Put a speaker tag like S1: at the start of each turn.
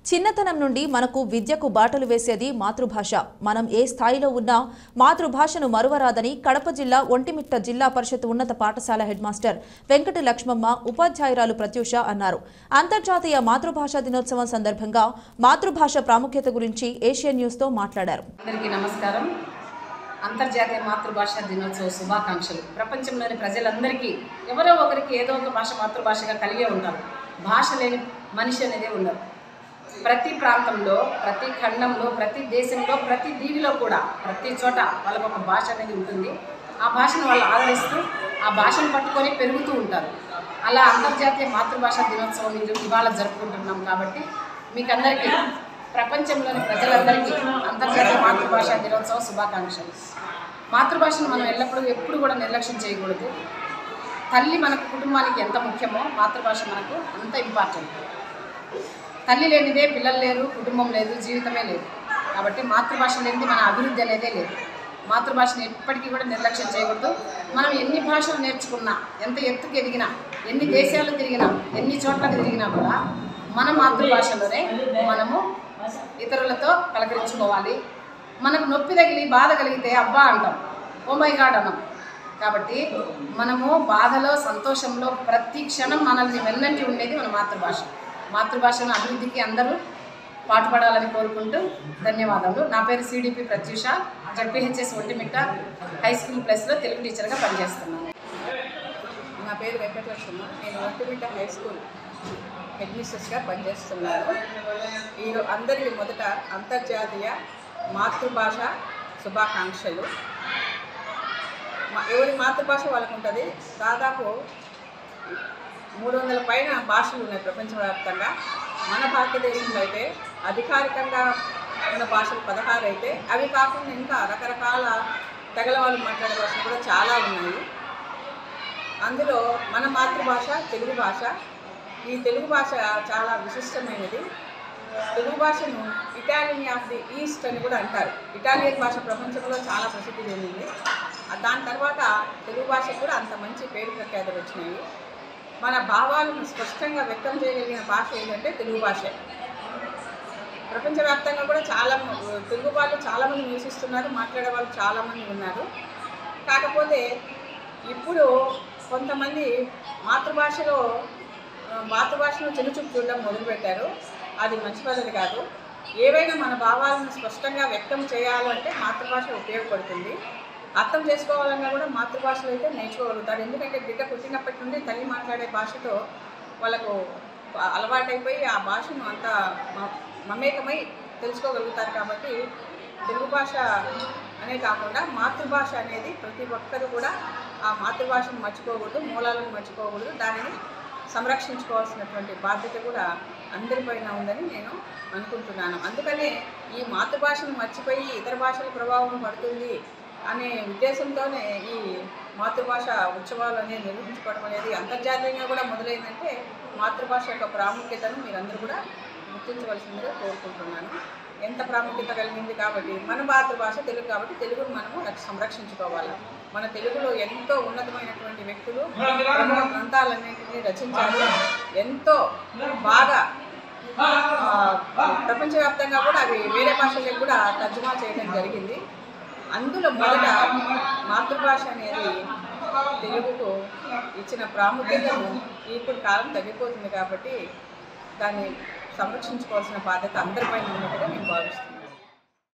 S1: చిన్నతనం నుండి మనకు విద్యకు బాటలు వేసేది మాతృభాష. మనం ఏ స్థాయిలో ఉన్నా మాతృభాషను మరువరాదని కడప జిల్లా ఒంటిమిట్ట జిల్లా పరిషత్ ఉన్నత పాఠశాల హెడ్ మాస్టర్ వెంకట లక్ష్మమ్మ, ఉపాధ్యాయురాలు ప్రత్యూష అన్నారు. అంతర్జాతీయ మాతృభాషా దినోత్సవం సందర్భంగా మాతృభాష ప్రాముఖ్యత గురించి ఏషియన్ న్యూస్ తో మాట్లాడారు.
S2: అందరికీ నమస్కారం. అంతర్జాతీయ మాతృభాషా దినోత్సవ శుభాకాంక్షలు. ప్రపంచంలోని ప్రజలందరికీ ఎవరో ఒకరికి ఏదో ఒక భాష మాతృభాషగా కలిగే ఉంటారు. భాష లేని మనిషి అనేది ఉండరు. ప్రతి ప్రాంతంలో, ప్రతి ఖండంలో, ప్రతి దేశంలో, ప్రతి దీవిలో కూడా ప్రతి చోట వాళ్ళకు ఒక భాష అనేది ఉంటుంది. ఆ భాషను వాళ్ళు ఆదరిస్తూ ఆ భాషను పట్టుకొని పెరుగుతూ ఉంటారు. అలా అంతర్జాతీయ మాతృభాషా దినోత్సవం ఇవాళ జరుపుకుంటున్నాం. కాబట్టి మీకందరికీ, ప్రపంచంలోని ప్రజలందరికీ అంతర్జాతీయ మాతృభాషా దినోత్సవ శుభాకాంక్షలు. మాతృభాషను మనం ఎప్పుడు కూడా నిర్లక్ష్యం చేయకూడదు. తల్లి మనకు కుటుంబానికి ఎంత ముఖ్యమో మాతృభాష మనకు అంత ఇంపార్టెంట్. తల్లి లేనిదే పిల్లలు లేరు, కుటుంబం లేదు, జీవితమే లేదు. కాబట్టి మాతృభాష లేనిది మన అభివృద్ధి అనేదే లేదు. మాతృభాషను ఎప్పటికీ కూడా నిర్లక్ష్యం చేయకూడదు. మనం ఎన్ని భాషలు నేర్చుకున్నా, ఎంత ఎత్తుకు ఎదిగినా, ఎన్ని దేశాలు తిరిగినా, ఎన్ని చోట్లకు తిరిగినా కూడా మన మాతృభాషలోనే మనము ఇతరులతో పలకరించుకోవాలి. మనకు నొప్పి తగిలి బాధ కలిగితే అబ్బా అంటాం, ఓ మై గాడ్ అన్నాం. కాబట్టి మనము బాధలో, సంతోషంలో ప్రతి క్షణం మనల్ని వెన్నంటి ఉండేది మన మాతృభాష. మాతృభాషను అభివృద్ధికి అందరూ పాటుపడాలని కోరుకుంటూ ధన్యవాదాలు. నా పేరు CDP Prathyusha, ZPHS Vontimitta high school ప్లస్లో తెలుగు టీచర్గా పనిచేస్తున్నాను.
S3: నా పేరు వెంకట లక్ష్మమ్మ. నేను ఒంటిమిట్ట హై స్కూల్ హెడ్ మిస్ట్రెస్గా పనిచేస్తున్నాను. అందరికీ మొదట అంతర్జాతీయ మాతృభాష శుభాకాంక్షలు. ఎవరి మాతృభాష వాళ్ళకు ఉంటుంది. దాదాపు 300 పైన భాషలు ఉన్నాయి ప్రపంచవ్యాప్తంగా. మన భారతదేశంలో అయితే అధికారికంగా ఉన్న భాషలు 16 అయితే, అవి కాకుండా ఇంకా రకరకాల తెగల వాళ్ళు మాట్లాడే భాషలు కూడా చాలా ఉన్నాయి. అందులో మన మాతృభాష తెలుగు భాష. ఈ తెలుగు భాష చాలా విశిష్టమైనది. తెలుగు భాషను ఇటాలియన్ ఆఫ్ ది ఈస్ట్ అని కూడా అంటారు. ఇటాలియన్ భాష ప్రపంచంలో చాలా ప్రసిద్ధి చెందింది. దాని తర్వాత తెలుగు భాషకు కూడా అంత మంచి పేరు ప్రఖ్యాతులు వచ్చినాయి. మన భావాలను స్పష్టంగా వ్యక్తం చేయగలిగిన భాష ఏంటంటే తెలుగు భాష. ప్రపంచవ్యాప్తంగా కూడా తెలుగు వాళ్ళు చాలామంది నివసిస్తున్నారు, మాట్లాడే వాళ్ళు చాలామంది ఉన్నారు. కాకపోతే ఇప్పుడు కొంతమంది మాతృభాషను చిన్నచూపు చూడడం మొదలుపెట్టారు. అది మంచి పద్ధతి కాదు. ఏవైనా మన భావాలను స్పష్టంగా వ్యక్తం చేయాలంటే మాతృభాష ఉపయోగపడుతుంది. అర్థం చేసుకోవాలన్నా కూడా మాతృభాషలో అయితే నేర్చుకోగలుగుతారు. ఎందుకంటే బిడ్డ పుట్టినప్పటి నుండి తల్లి మాట్లాడే భాషతో వాళ్ళకు అలవాటైపోయి ఆ భాషను అంతా మమేకమై తెలుసుకోగలుగుతారు. కాబట్టి తెలుగు భాష అనే కాకుండా మాతృభాష అనేది ప్రతి ఒక్కరు కూడా ఆ మాతృభాషను మర్చిపోకూడదు, మూలాలను మర్చిపోకూడదు. దానిని సంరక్షించుకోవాల్సినటువంటి బాధ్యత కూడా అందరిపైన ఉందని నేను అనుకుంటున్నాను. అందుకనే ఈ మాతృభాషను మర్చిపోయి ఇతర భాషల ప్రభావం పడుతుంది అనే ఉద్దేశంతోనే ఈ మాతృభాష ఉత్సవాలు అనేది నిర్వహించుకోవడం అనేది అంతర్జాతీయంగా కూడా మొదలైందంటే మాతృభాష యొక్క ప్రాముఖ్యతను మీరందరూ కూడా గుర్తించవలసిందిగా కోరుకుంటున్నాను. ఎంత ప్రాముఖ్యత కలిగింది కాబట్టి మన మాతృభాష తెలుగు కాబట్టి తెలుగును మనము సంరక్షించుకోవాలి. మన తెలుగులో ఎంతో ఉన్నతమైనటువంటి వ్యక్తులు ప్రముఖ గ్రంథాలన్నింటినీ రచించారు. ఎంతో బాగా ప్రపంచవ్యాప్తంగా కూడా అవి వేరే భాషలకు కూడా తర్జుమా చేయడం జరిగింది. అందులో మొదట మాతృభాష అనేది తెలుగుకు ఇచ్చిన ప్రాముఖ్యతను ఇప్పుడు కాలం తగ్గిపోతుంది కాబట్టి దాన్ని సంరక్షించుకోవాల్సిన బాధ్యత అందరిపైన ఉన్నట్టుగా నేను భావిస్తున్నాను.